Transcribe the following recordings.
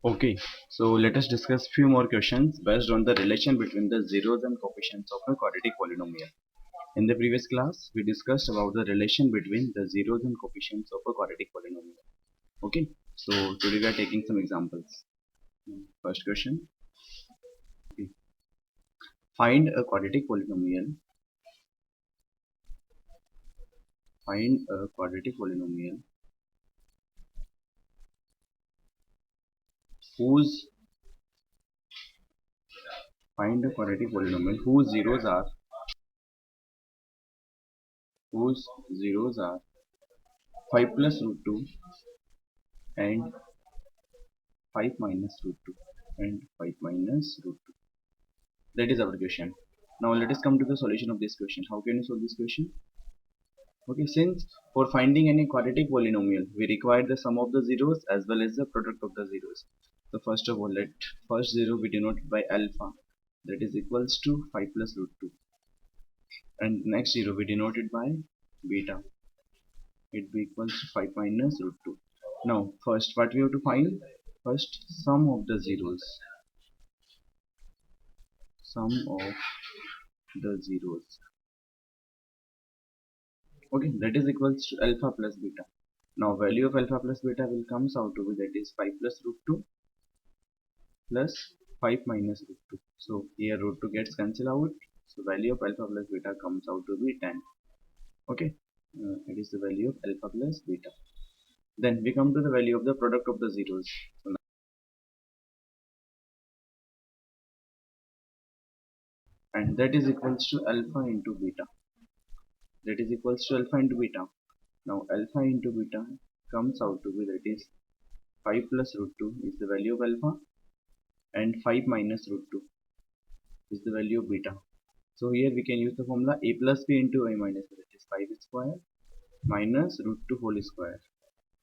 Okay, so let us discuss few more questions based on the relation between the zeros and coefficients of a quadratic polynomial. In the previous class, we discussed about the relation between the zeros and coefficients of a quadratic polynomial. Okay, so today we are taking some examples. First question, okay. Find a quadratic polynomial. Find a quadratic polynomial whose find a quadratic polynomial whose zeros are 5 plus root 2 and 5 minus root 2 and 5 minus root 2. That is our question. Now let us come to the solution of this question. How can you solve this question? Okay, since for finding any quadratic polynomial, we require the sum of the zeros as well as the product of the zeros. So first of all, let first zero be denoted by alpha, that is equals to 5 plus root 2, and next zero be denoted by beta, it be equals to 5 minus root 2. Now first what we have to find? First sum of the zeros. Sum of the zeros. Okay, that is equals to alpha plus beta. Now value of alpha plus beta will comes out to be, that is 5 plus root 2 plus 5 minus root 2. So here root 2 gets cancelled out. So value of alpha plus beta comes out to be 10. Okay, it is the value of alpha plus beta. Then we come to the value of the product of the zeros. So now, and that is equals to alpha into beta. That is equals to alpha into beta. Now alpha into beta comes out to be, that is 5 plus root 2 is the value of alpha and 5 minus root 2 is the value of beta. So here we can use the formula a plus b into a minus b, that is 5 square minus root 2 whole square.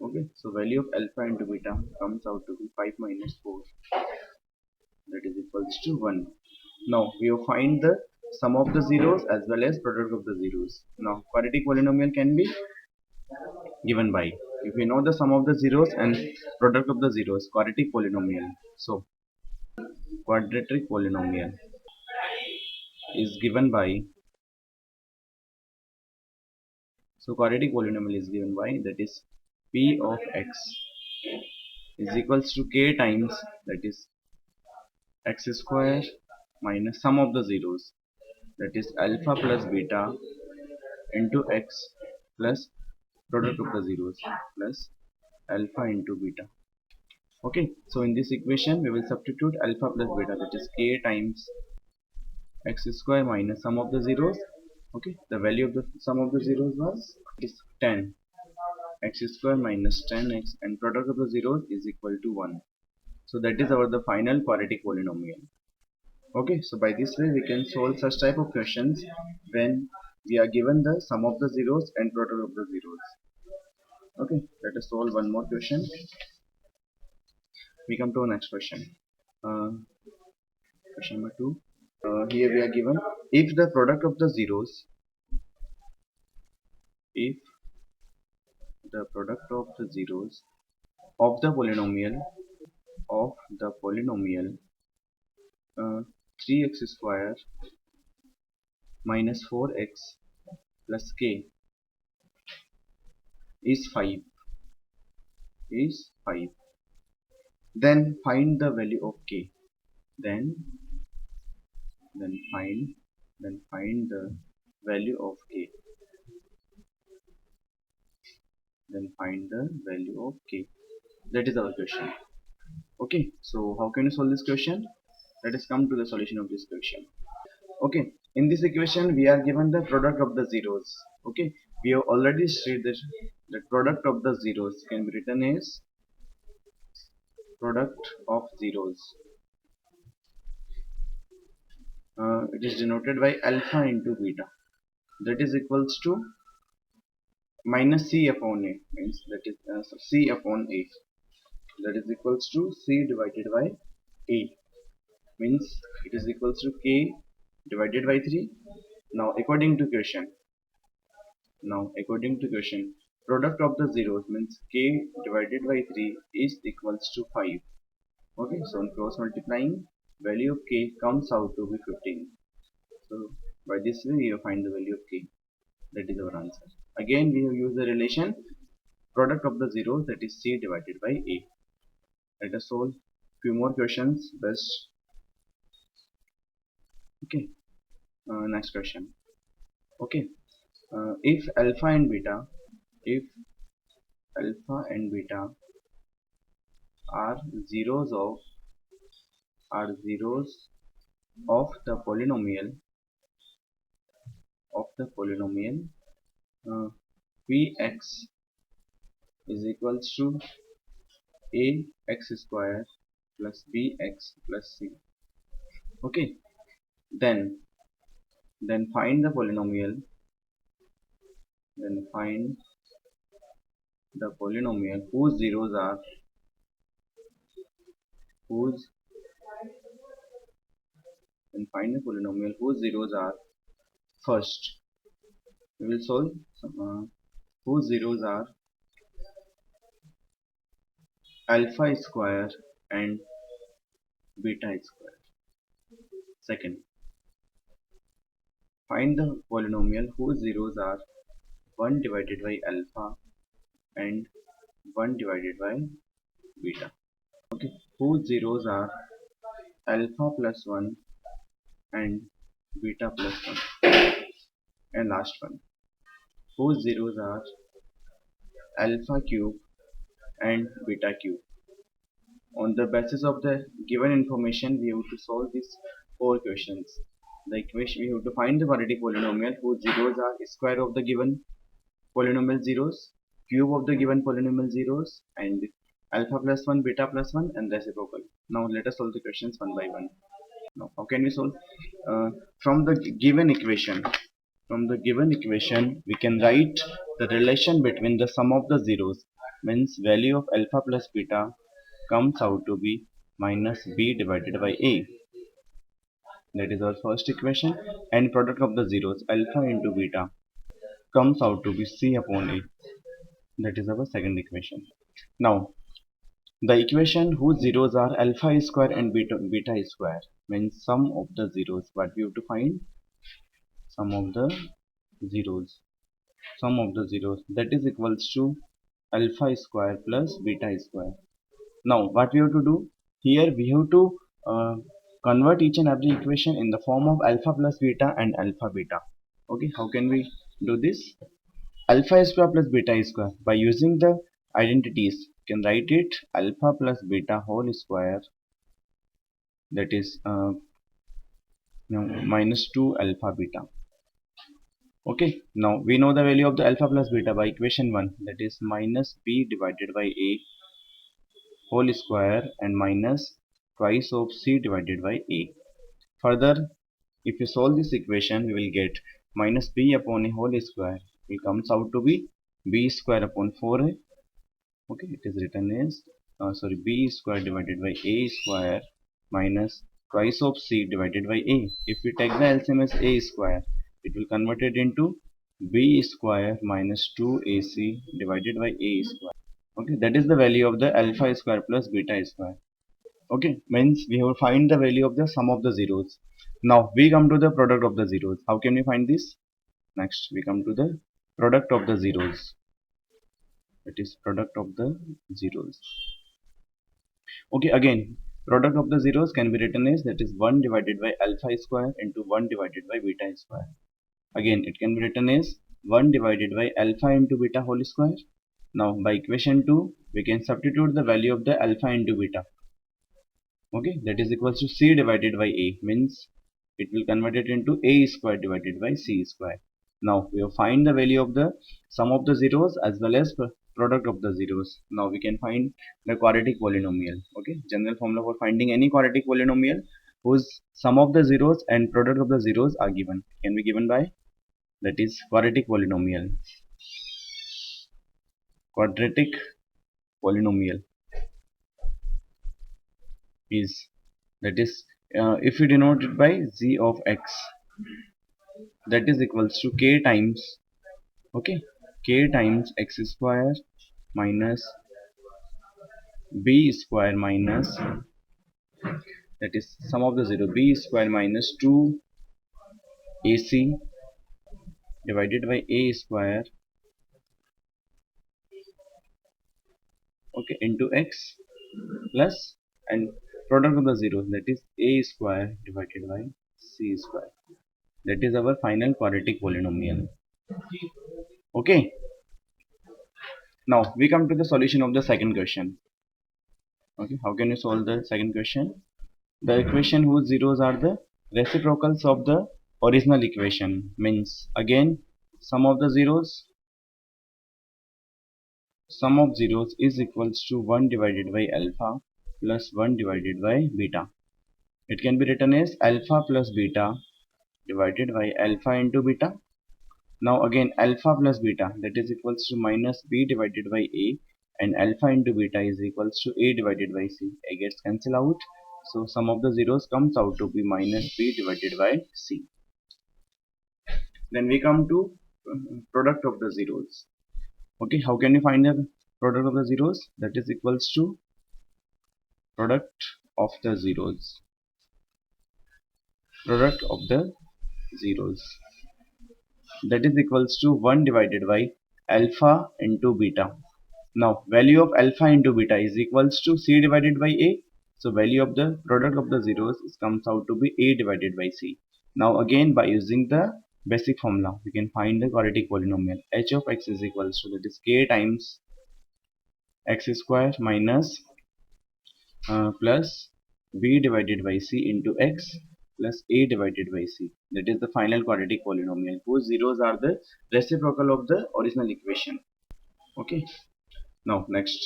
Okay, so value of alpha into beta comes out to be 5 minus 4, that is equals to 1. Now we will find the sum of the zeros as well as product of the zeros. Now quadratic polynomial can be given by, if we know the sum of the zeros and product of the zeros, quadratic polynomial. So quadratic polynomial is given by, so quadratic polynomial is given by, that is p of x is equals to k times, that is x square minus sum of the zeros, that is alpha plus beta into x plus product of the zeros plus alpha into beta. Okay, so in this equation we will substitute alpha plus beta, that is k times x square minus sum of the zeros. Okay, the value of the sum of the zeros was is 10, x square minus 10x, and product of the zeros is equal to 1. So that is our the final quadratic polynomial. Okay, so by this way we can solve such type of questions when we are given the sum of the zeros and product of the zeros. Okay, let us solve one more question. We come to our next question. Question number 2. Here we are given, if the product of the zeros, if the product of the zeros of the polynomial 3x square minus 4x plus k is 5, then find the value of k. Then find the value of k. Then find the value of k. That is our question. Okay, so how can you solve this question? Let us come to the solution of this question. Okay, in this equation we are given the product of the zeros. Okay, we have already stated that the product of the zeros can be written as product of zeros. It is denoted by alpha into beta, that is equals to minus c upon a, means that is c upon a, that is equals to c divided by a, means it is equals to k divided by 3. Now according to question, product of the zeros means k divided by 3 is equals to 5. Okay, so on cross multiplying, value of k comes out to be 15. So by this way we have find the value of k. That is our answer. Again we have used the relation product of the zeros, that is c divided by a. Let us solve few more questions best. Okay, next question. Okay, if alpha and beta, if alpha and beta are zeros of are zeros of the polynomial uh, px is equals to a x square plus bx plus c. Okay, then find the polynomial. Then find the polynomial whose zeros are whose then find the polynomial whose zeros are first. We will solve whose zeros are alpha square and beta square. Second, find the polynomial whose zeros are 1 divided by alpha and 1 divided by beta. Okay, whose zeros are alpha plus 1 and beta plus 1. And last one, whose zeros are alpha cube and beta cube. On the basis of the given information, we have to solve these four questions. The equation, we have to find the quadratic polynomial whose zeros are square of the given polynomial zeros, cube of the given polynomial zeros, and alpha plus 1, beta plus 1, and reciprocal. Now let us solve the questions one by one. Now how can we solve? Uh, from the given equation, we can write the relation between the sum of the zeros, means value of alpha plus beta comes out to be minus b divided by a. That is our first equation. And product of the zeros, alpha into beta, comes out to be c upon a. That is our second equation. Now the equation whose zeros are alpha square and beta square, means sum of the zeros. What we have to find? Sum of the zeros. Sum of the zeros, that is equals to alpha square plus beta square. Now what we have to do here, we have to convert each and every equation in the form of alpha plus beta and alpha beta. Okay, how can we do this? Alpha square plus beta square, by using the identities you can write it alpha plus beta whole square, that is minus 2 alpha beta. Okay, now we know the value of the alpha plus beta by equation 1, that is minus b divided by a whole square and minus twice of c divided by a. Further, if you solve this equation, we will get minus b upon a whole square. It comes out to be b square upon 4a. Okay, it is written as b square divided by a square minus twice of c divided by a. If we take the LCM as a square, it will convert it into b square minus 2ac divided by a square. Okay, that is the value of the alpha square plus beta square. Okay, means we have to find the value of the sum of the zeros. Now we come to the product of the zeros. How can we find this? Next we come to the product of the zeros. That is product of the zeros. Okay, again product of the zeros can be written as, that is 1 divided by alpha square into 1 divided by beta square. Again it can be written as 1 divided by alpha into beta whole square. Now by equation 2 we can substitute the value of the alpha into beta. Okay, that is equals to c divided by a, means it will convert it into a square divided by c square. Now we will find the value of the sum of the zeros as well as product of the zeros. Now we can find the quadratic polynomial. Okay, general formula for finding any quadratic polynomial whose sum of the zeros and product of the zeros are given, can be given by, that is quadratic polynomial. Quadratic polynomial is, that is if we denote it by z of x, that is equals to k times, okay, k times x square minus b square minus that is sum of the zero b square minus 2 ac divided by a square, okay, into x plus, and product of the zeros, that is a square divided by c square. That is our final quadratic polynomial. Okay, now we come to the solution of the second question. Okay, how can you solve the second question? The equation whose zeros are the reciprocals of the original equation means, again, sum of the zeros, sum of zeros is equals to 1 divided by alpha plus 1 divided by beta. It can be written as alpha plus beta divided by alpha into beta. Now again, alpha plus beta, that is equals to minus b divided by a, and alpha into beta is equals to a divided by c. A gets cancelled out, so sum of the zeros comes out to be minus b divided by c. Then we come to product of the zeros. Okay, how can you find the product of the zeros? That is equals to product of the zeros. Product of the zeros, that is equals to 1 divided by alpha into beta. Now value of alpha into beta is equals to c divided by a. So value of the product of the zeros comes out to be a divided by c. Now again, by using the basic formula, we can find the quadratic polynomial. H of x is equals to, that is k times x square minus plus b divided by c into x plus a divided by c. That is the final quadratic polynomial whose zeros are the reciprocal of the original equation. Okay, now next.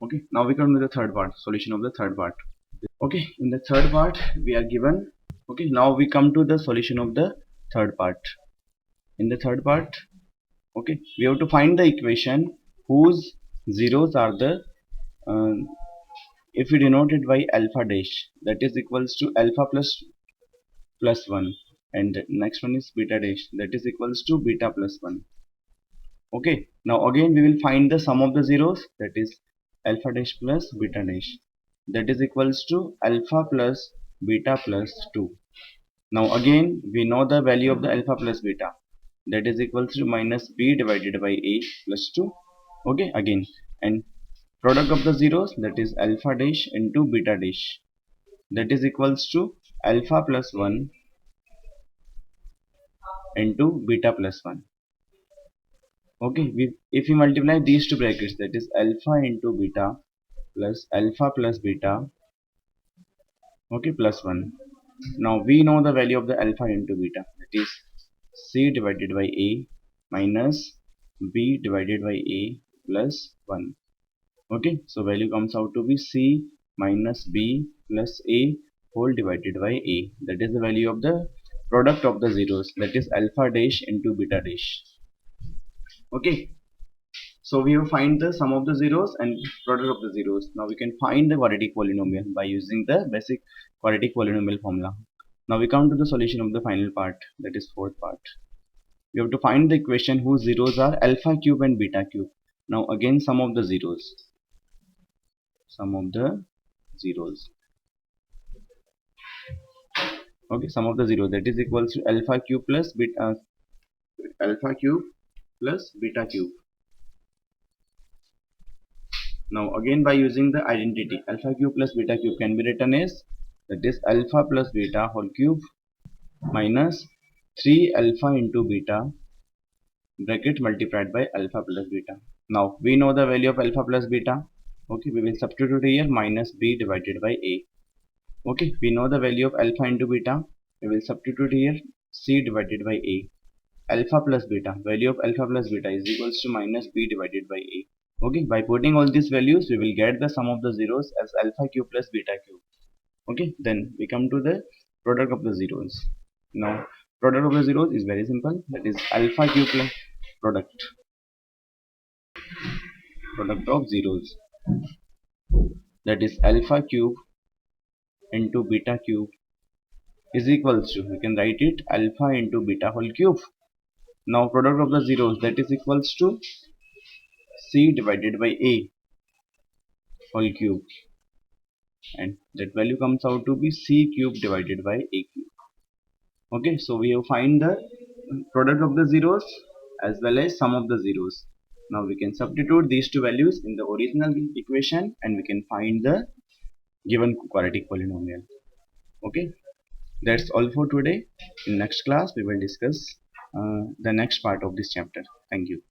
Okay, now we come to the third part, solution of the third part. Okay, in the third part we are given, okay, now we come to the solution of the third part. In the third part, okay, we have to find the equation whose zeros are the uh, if we denote it by alpha dash, that is equals to alpha plus 1, and the next one is beta dash, that is equals to beta plus 1. Okay, now again we will find the sum of the zeros, that is alpha dash plus beta dash, that is equals to alpha plus beta plus 2. Now again we know the value of the alpha plus beta, that is equals to minus b divided by a plus 2. Okay, again, and product of the zeros, that is alpha dash into beta dash, that is equals to alpha plus 1 into beta plus 1. Okay, if we multiply these two brackets, that is alpha into beta plus alpha plus beta, okay, plus 1. Now we know the value of the alpha into beta, that is c divided by a minus b divided by a plus 1. Okay, so value comes out to be c minus b plus a whole divided by a. That is the value of the product of the zeros, that is alpha dash into beta dash. Okay, so we have find the sum of the zeros and product of the zeros. Now we can find the quadratic polynomial by using the basic quadratic polynomial formula. Now we come to the solution of the final part, that is fourth part. We have to find the equation whose zeros are alpha cube and beta cube. Now again, sum of the zeros, sum of the zeros, okay, sum of the zeros, that is equals to alpha cube plus beta, alpha cube plus beta cube. Now again, by using the identity, alpha cube plus beta cube can be written as, that is alpha plus beta whole cube minus 3 alpha into beta bracket multiplied by alpha plus beta. Now we know the value of alpha plus beta. Okay, we will substitute here minus b divided by a. Okay, we know the value of alpha into beta. We will substitute here c divided by a. Alpha plus beta, value of alpha plus beta is equals to minus b divided by a. Okay, by putting all these values, we will get the sum of the zeros as alpha cube plus beta cube. Okay, then we come to the product of the zeros. Now product of the zeros is very simple, that is alpha cube plus product of zeros, that is alpha cube into beta cube is equals to, we can write it alpha into beta whole cube. Now product of the zeros, that is equals to c divided by a whole cube, and that value comes out to be c cube divided by a cube. Okay, so we have find the product of the zeros as well as sum of the zeros. Now we can substitute these two values in the original equation and we can find the given quadratic polynomial. Okay, that's all for today. In next class we will discuss the next part of this chapter. Thank you.